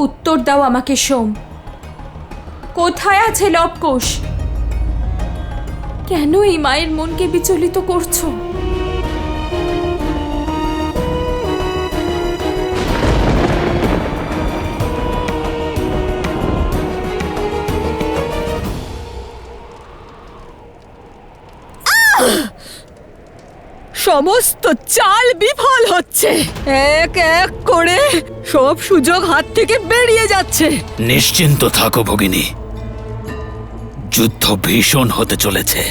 উত্তর দাও আমাকে সোম, কোথায় আছে লবকুশ? কেন এই মায়ের মনকে বিচলিত করছো? সমস্ত চাল বিফল হচ্ছে, এক এক করে সব সুযোগ হাত থেকে বেরিয়ে যাচ্ছে। নিশ্চিন্ত থাকো ভগিনী, যুদ্ধ ভীষণ হতে চলেছে।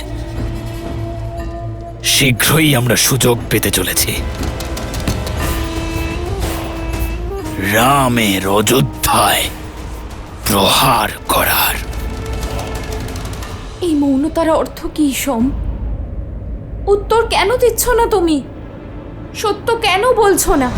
শীঘ্রই আমরা সুযোগ পেতে চলেছি রামের অযোধ্যায় প্রহার করার। এই মৌনতার অর্থ কি সোম? উত্তর কেন দিচ্ছ না তুমি? সত্য কেন বলছো না?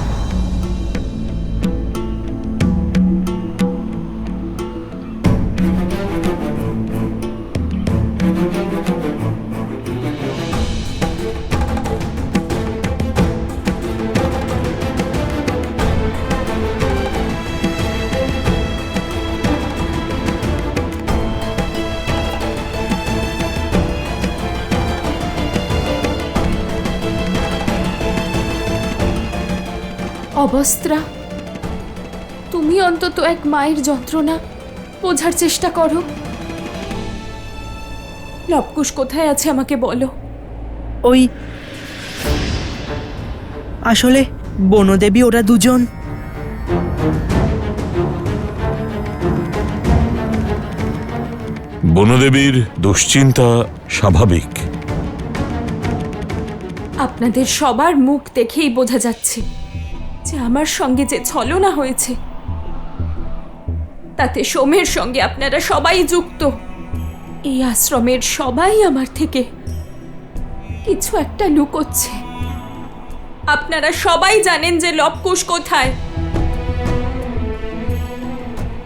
অবস্ত্রা, তুমি অন্তত এক মায়ের যন্ত্রণা বোঝার চেষ্টা করো। লবকুশ কোথায় আছে আমাকে বলো। ওই আসলে বনদেবী ওরা দুজন। বনদেবীর দুশ্চিন্তা স্বাভাবিক। আপনাদের সবার মুখ দেখেই বোঝা যাচ্ছে যে আমার সঙ্গে যে ছলনা হয়েছে তাতে সোমের সঙ্গে আপনারা সবাই যুক্ত। এই আশ্রমের সবাই আমার থেকে কিছু একটা লুকোচ্ছে। আপনারা সবাই জানেন যে লবকুশ কোথায়,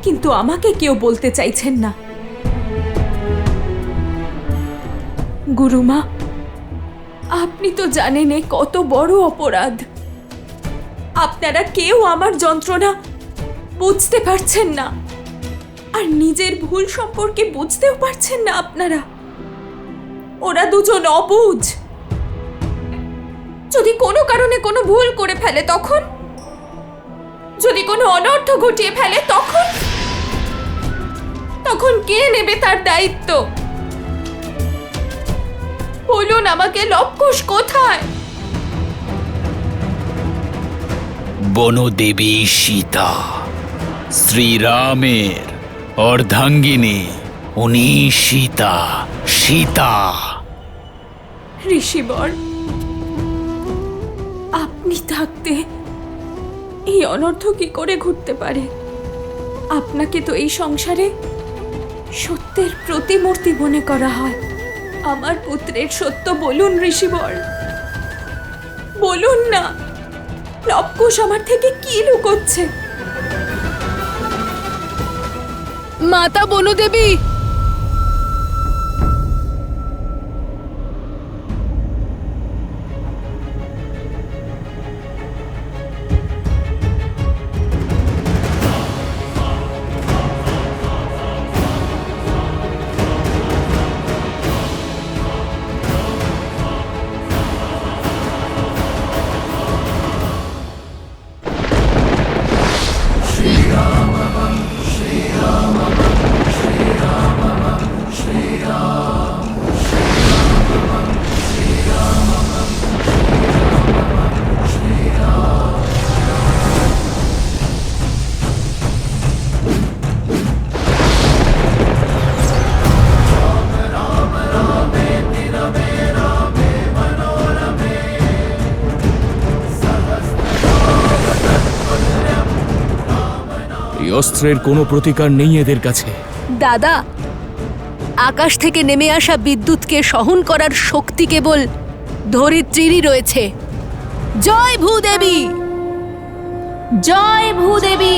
কিন্তু আমাকে কেউ বলতে চাইছেন না। গুরুমা, আপনি তো জানেন এ কত বড় অপরাধ। আপনারা কেউ আমার যন্ত্রণা বুঝতে পারছেন না, আর নিজের ভুল সম্পর্কে বুঝতেও পারছেন না আপনারা। ওরা দুজন অবুঝ। যদি কোনো কারণে কোনো ভুল করে ফেলে তখন, যদি কোনো অনর্থ ঘটিয়ে ফেলে তখন তখন কে নেবে তার দায়িত্ব? বলুন আমাকে, লবকুশ কোথায়? বনদেবী সীতা, শ্রীরামের অর্ধাঙ্গিনী, উনি সীতা। সীতা। ঋষিবর, আপনি থাকতে এই অনর্থ কি করে ঘটতে পারে? আপনাকে তো এই সংসারে সত্যের প্রতিমূর্তি মনে করা হয়। আমার পুত্রের সত্য বলুন ঋষিবর, বলুন না, লবকুশ আমার থেকে কি লুকোচ্ছে? মাতা বনদেবী, অস্ত্রের কোনো প্রতিকার নেই এদের কাছে। দাদা, আকাশ থেকে নেমে আসা বিদ্যুৎকে সহন করার শক্তি কেবল ধরিত্রীরই রয়েছে। জয় ভূদেবী, জয় ভূদেবী।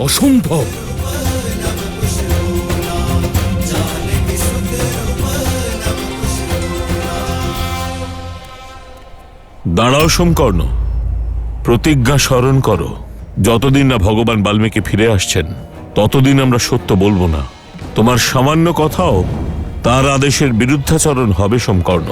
অসম্ভব। দাঁড়াও সোমকর্ণ, প্রতিজ্ঞা স্মরণ করো। যতদিন না ভগবান বাল্মীকি ফিরে আসছেন ততদিন আমরা সত্য বলবো না। তোমার সামান্য কথাও তার আদেশের বিরুদ্ধাচরণ হবে সোমকর্ণ।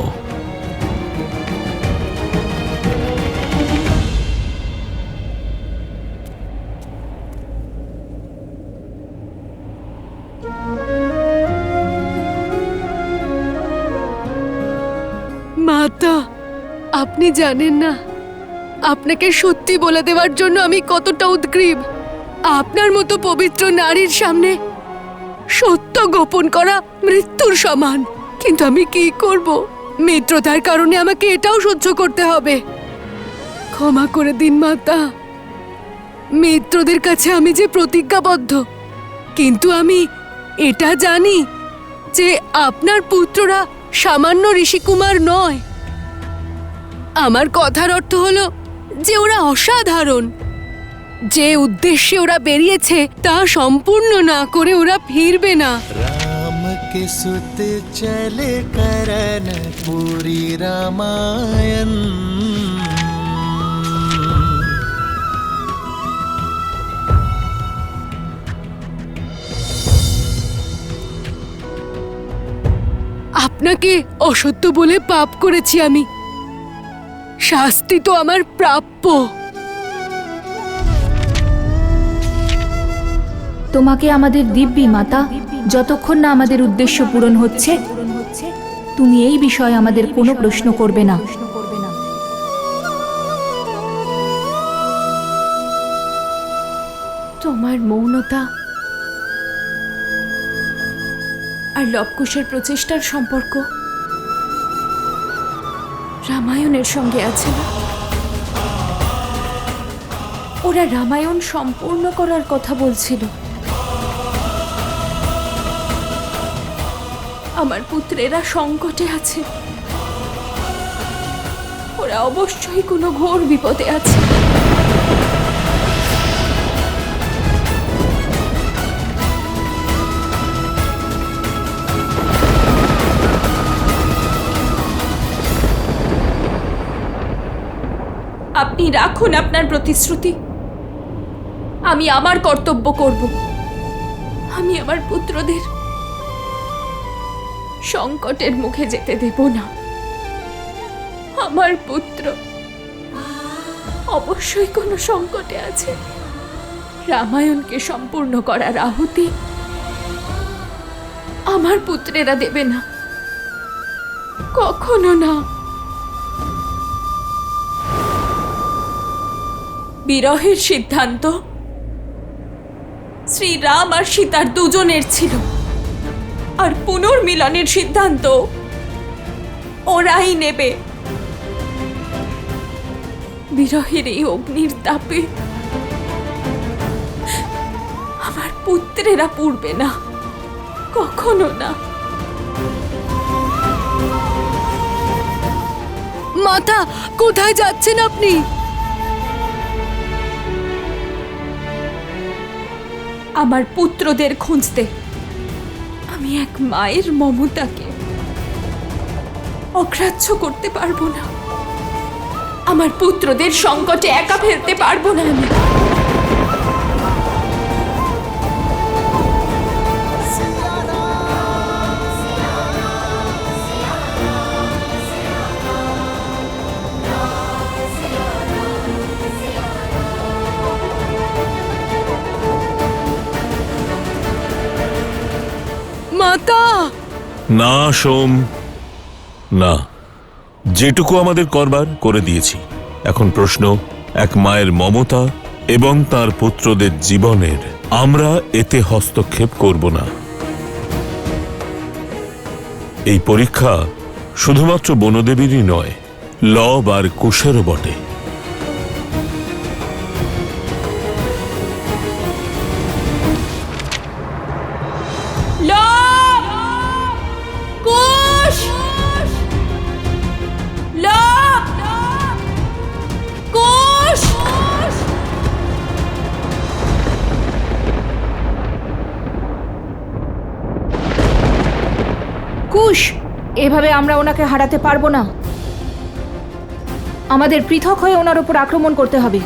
মাতা, আপনি জানেন না আপনাকে সত্যি বলে দেওয়ার জন্য আমি কতটা উদ্গ্রীব। আপনার মতো পবিত্র নারীর সামনে সত্য গোপন করা মৃত্যুর সমান। কিন্তু আমি কি করব? মিত্রতার কারণে আমাকে এটাও সহ্য করতে হবে। ক্ষমা করে দিন মাতা। মিত্রদের কাছে আমি যে প্রতিজ্ঞাবদ্ধ, কিন্তু আমি এটা জানি যে আপনার পুত্ররা সামান্য ঋষিকুমার নয়। আমার কথার অর্থ হলো যে ওরা অসাধারণ। যে উদ্দেশ্যে ওরা বেরিয়েছে তা সম্পূর্ণ না করে ওরা ফিরবে না। राम के सुत चले करन पूरी रामायण। আপনাকে অসত্য বলে পাপ করেছি আমি। শাস্তি তো আমার প্রাপ্য। তোমাকে আমাদের দিব্যি মাতা, যতক্ষণ না আমাদের উদ্দেশ্য পূরণ হচ্ছে তুমি এই বিষয়ে আমাদের কোনো প্রশ্ন করবে না। তোমার মৌনতা আর লবকুশের প্রচেষ্টার সম্পর্ক রামায়ণের সঙ্গে আছে না? ওরা রামায়ণ সম্পূর্ণ করার কথা বলছিল। আমার পুত্রেরা সংকটে আছে। ওরা অবশ্যই কোনো ঘোর বিপদে আছে। আপনি রাখুন আপনার প্রতিশ্রুতি। আমি আমার কর্তব্য করব। আমি আমার পুত্রদের সংকটের মুখে যেতে দেব না। আমার পুত্র অবশ্যই কোনো সংকটে আছে। রামায়ণকে সম্পূর্ণ করার আহুতি আমার পুত্রেরা দেবে না, কখনো না। বিরহের সিদ্ধান্ত শ্রীরাম আর সীতার দুজনের ছিল, আর পুনর্মিলনের সিদ্ধান্ত ওরাই নেবে। বিরহের এই অগ্নির তাপে আমার পুত্রেরা পুড়বে না, কখনো না। মাতা, কোথায় যাচ্ছেন আপনি? আমার পুত্রদের খুঁজতে। আমি এক মায়ের মমতাকে অগ্রাহ্য করতে পারবো না। আমার পুত্রদের সংকটে একা ফেলতে পারবো না আমি। মাতা! না সোম, না। যেটুকু আমাদের করবার করে দিয়েছি। এখন প্রশ্ন এক মায়ের মমতা এবং তার পুত্রদের জীবনের। আমরা এতে হস্তক্ষেপ করব না। এই পরীক্ষা শুধুমাত্র বনদেবীরই নয়, লব আর কুশেরও বটে। লব! কুশ, এভাবে আমরা ওনাকে হারাতে পারবো না। আমাদের পৃথক হয়ে ওনার উপর আক্রমণ করতে হবে।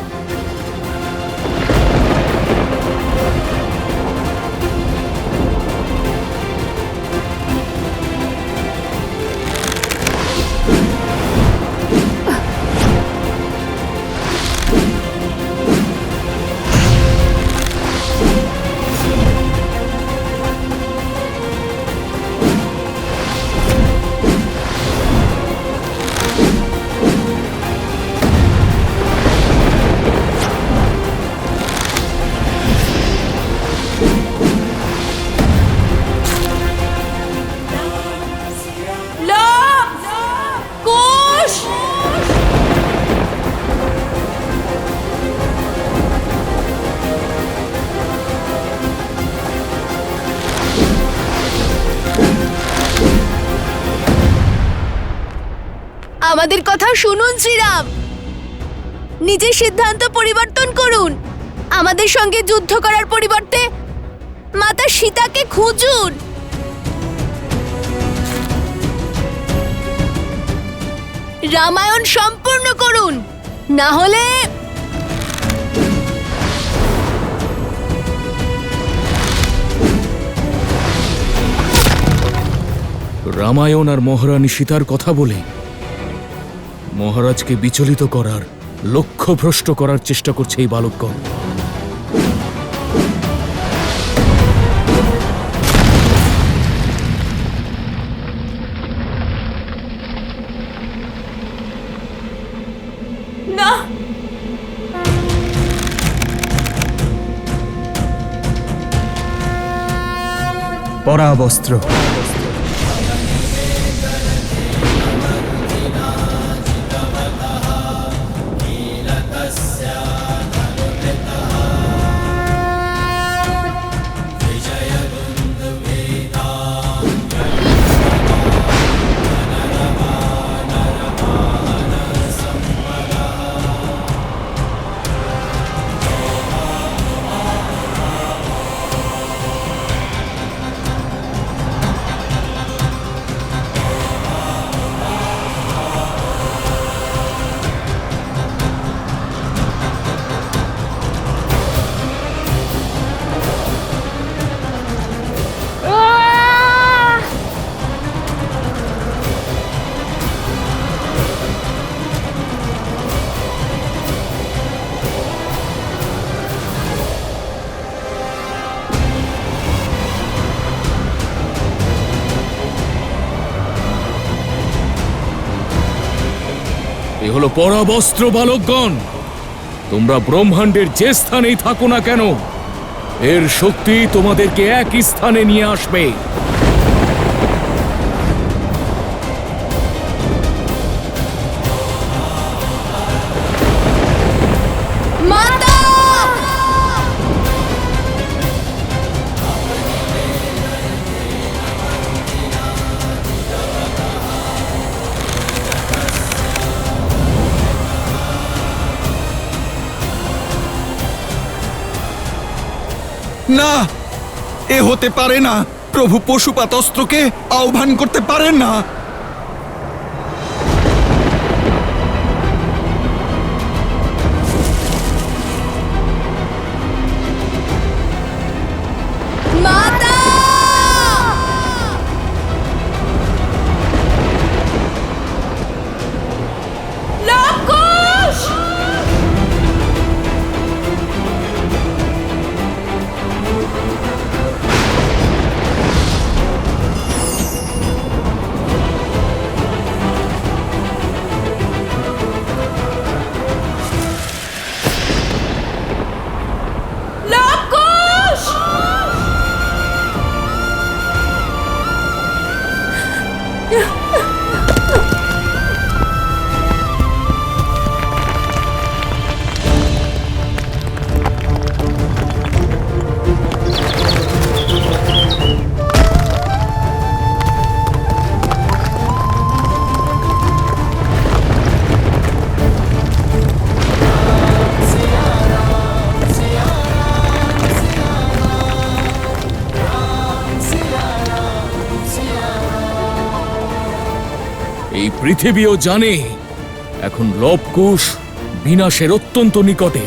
কুশ! আমাদের কথা শুনুন শ্রীরাম, নিজের সিদ্ধান্ত পরিবর্তন করুন। আমাদের সঙ্গে যুদ্ধ করার পরিবর্তে মাতা সীতাকে খুঁজুন। রামায়ণ সম্পূর্ণ করুন, না হলে রামায়ণ আর মহারানী সীতার কথা বলে মহারাজকে বিচলিত করার, লক্ষ্যভ্রষ্ট করার চেষ্টা করছে এই বালকগণ। না, পরা বস্ত্র। এ হলো পরাবস্ত্র বালকগণ। তোমরা ব্রহ্মাণ্ডের যে স্থানেই থাকো না কেন, এর শক্তি তোমাদেরকে একই স্থানে নিয়ে আসবে। না, এ হতে পারে না। প্রভু পশুপাত অস্ত্রকে আহ্বান করতে পারেন না। এই পৃথিবীও জানে এখন লবকুশ বিনাশের অত্যন্ত নিকটে।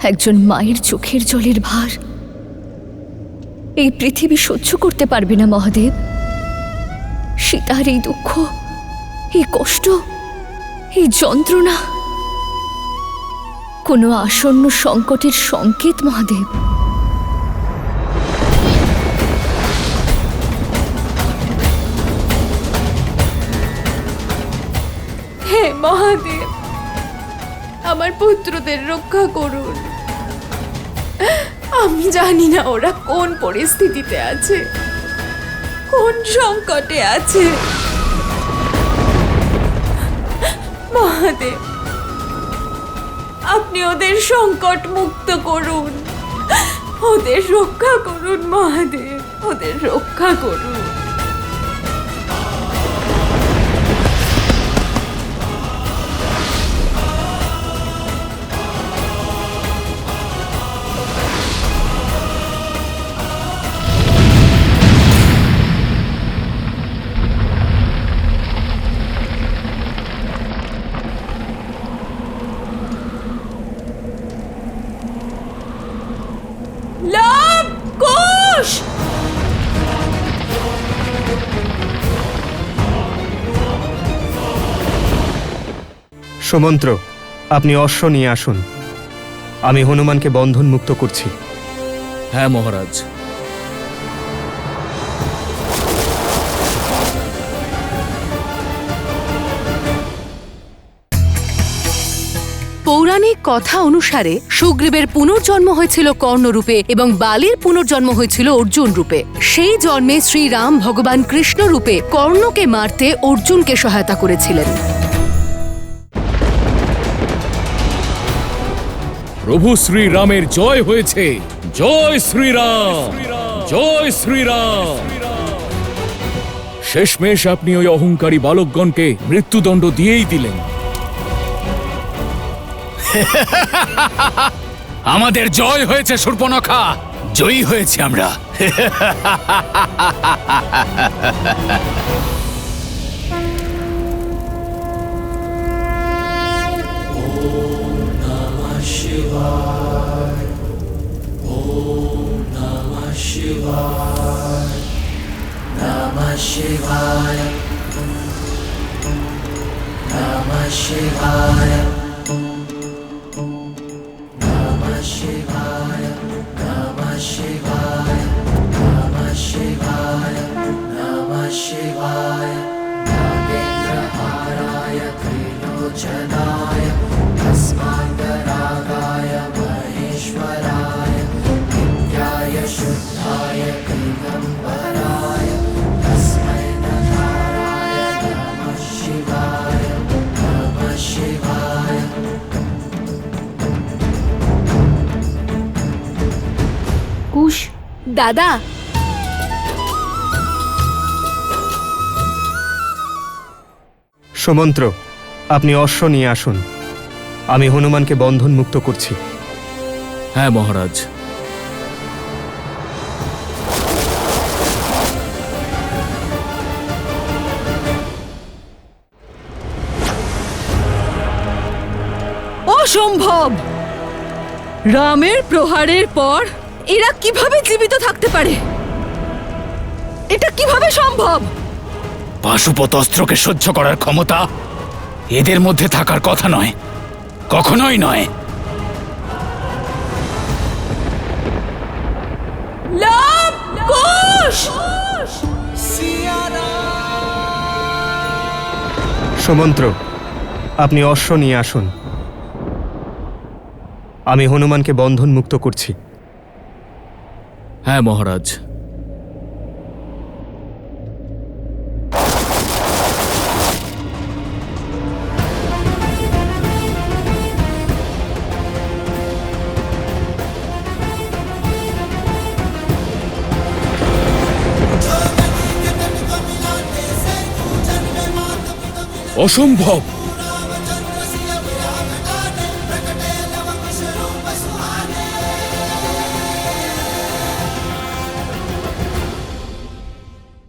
একজন মায়ের চোখের জলের ভার এই পৃথিবী সহ্য করতে পারবে না মহাদেব। সীতার এই দুঃখ, এই কষ্ট, এই যন্ত্রণা কোনো আসন্ন সংকটের সংকেত মহাদেব। হে মহাদেব, আমার পুত্রদের রক্ষা করুন। আমি জানি না ওরা কোন পরিস্থিতিতে আছে, কোন সংকটে আছে। মহাদেব, আপনি ওদের সংকট মুক্ত করুন, ওদের রক্ষা করুন মহাদেব, ওদের রক্ষা করুন। লবকুশ! সুমন্ত্র, আপনি অশ্ব নিয়ে আসুন। আমি হনুমানকে বন্ধন মুক্ত করছি। হ্যাঁ মহারাজ। পৌরাণিক কথা অনুসারে সুগ্রীবের পুনর্জন্ম হয়েছিল কর্ণরূপে এবং বালির পুনর্জন্ম হয়েছিল অর্জুন রূপে। সেই জন্মে শ্রীরাম ভগবান কৃষ্ণ রূপে কর্ণকে মারতে অর্জুনকে সহায়তা করেছিলেন। প্রভু শ্রীরামের জয় হয়েছে। জয় শ্রীরাম, জয় শ্রীরাম। শেষমেশ আপনি ওই অহংকারী বালকগণকে মৃত্যুদণ্ড দিয়েই দিলেন। আমাদের জয় হয়েছে শূর্পণখা, জয়ী হয়েছি আমরা। কুশ দাদা, সুমন্ত্র, আপনি অশ্ব নিয়ে আসুন। আমি হনুমানকে বন্ধন মুক্ত করছি। হ্যাঁ মহারাজ। অসম্ভব! রামের প্রহারের পর এরা কিভাবে জীবিত থাকতে পারে? এটা কিভাবে সম্ভব? পাশুপত অস্ত্রকে সহ্য করার ক্ষমতা এদের মধ্যে থাকার কথা নয়, কখনোই নয়। লবকুশ! সুমন্ত্র, আপনি অশ্ব নিয়ে আসুন। আমি হনুমানকে বন্ধন মুক্ত করছি। হ্যাঁ মহারাজ। অসম্ভব।